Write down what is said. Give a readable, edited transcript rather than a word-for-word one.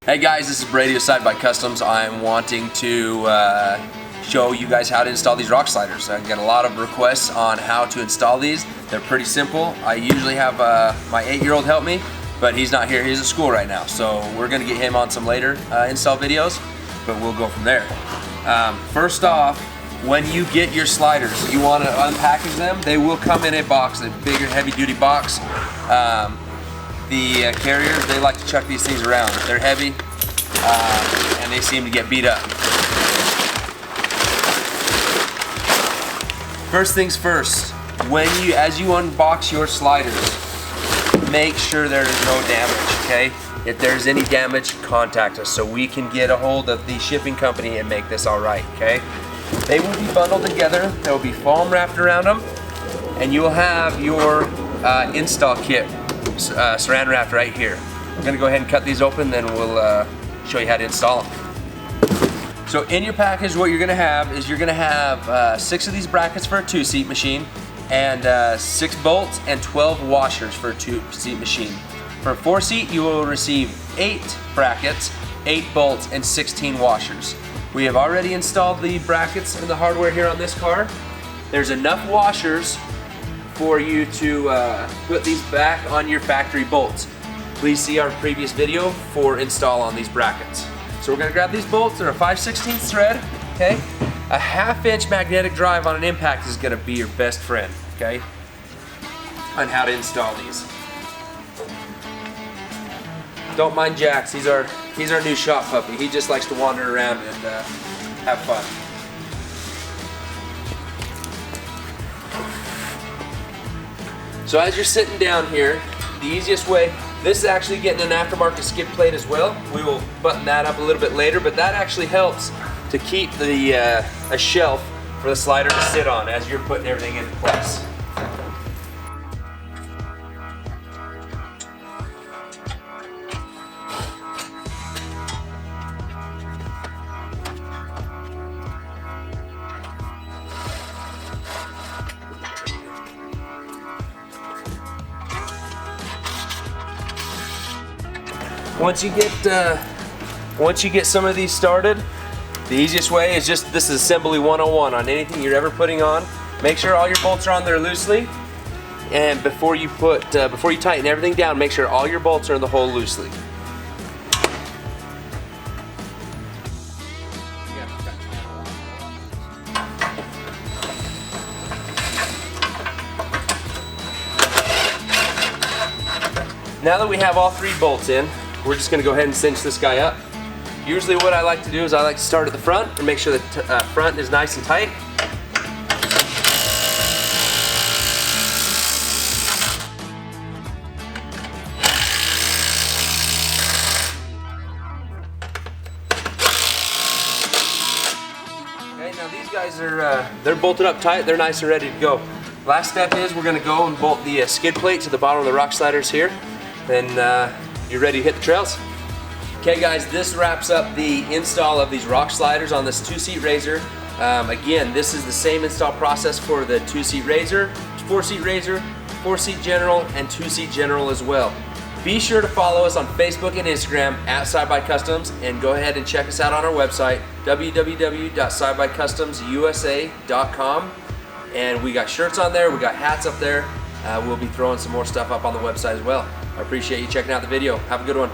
Hey guys, this is Brady with SideByCustoms. I'm wanting to show you guys how to install these rock sliders. I get a lot of requests on how to install these. They're pretty simple. I usually have my 8-year-old help me, but he's not here. He's at school right now, so we're gonna get him on some later install videos, but we'll go from there. First off, when you get your sliders, you want to unpackage them. They will come in a box, a bigger heavy-duty box. The carriers, they like to chuck these things around. They're heavy and they seem to get beat up. First things first, as you unbox your sliders, make sure there is no damage, okay? If there's any damage, contact us so we can get a hold of the shipping company and make this all right, okay? They will be bundled together. There will be foam wrapped around them, and you will have your install kit saran wrapped right here. I'm gonna go ahead and cut these open, then we'll show you how to install them. So in your package, what you're gonna have is you're gonna have 6 of these brackets for a 2-seat machine, and 6 bolts and 12 washers for a 2-seat machine. For a 4-seat, you will receive 8 brackets, 8 bolts, and 16 washers. We have already installed the brackets and the hardware here on this car. There's enough washers for you to put these back on your factory bolts. Please see our previous video for install on these brackets. So we're gonna grab these bolts. They're a 5/16 thread, okay? A 1/2-inch magnetic drive on an impact is gonna be your best friend, okay? On how to install these. Don't mind Jax, he's our new shop puppy. He just likes to wander around and have fun. So as you're sitting down here, the easiest way, this is actually getting an aftermarket skid plate as well. We will button that up a little bit later, but that actually helps to keep a shelf for the slider to sit on as you're putting everything into place. Once you get some of these started, the easiest way is this is assembly 101 on anything you're ever putting on. Make sure all your bolts are on there loosely, and before you tighten everything down, make sure all your bolts are in the hole loosely. Now that we have all 3 bolts in, we're just going to go ahead and cinch this guy up. Usually what I like to do is I like to start at the front and make sure the front is nice and tight. Okay, now these guys are they're bolted up tight. They're nice and ready to go. Last step is we're going to go and bolt the skid plate to the bottom of the rock sliders here. Then you're ready to hit the trails. Okay guys, this wraps up the install of these rock sliders on this 2-seat RZR. Again, this is the same install process for the 2-seat RZR, 4-seat RZR, 4-seat General, and 2-seat General as well. Be sure to follow us on Facebook and Instagram at SideByCustoms, and go ahead and check us out on our website, www.sidebykustomsusa.com. And we got shirts on there, we got hats up there. We'll be throwing some more stuff up on the website as well. I appreciate you checking out the video. Have a good one.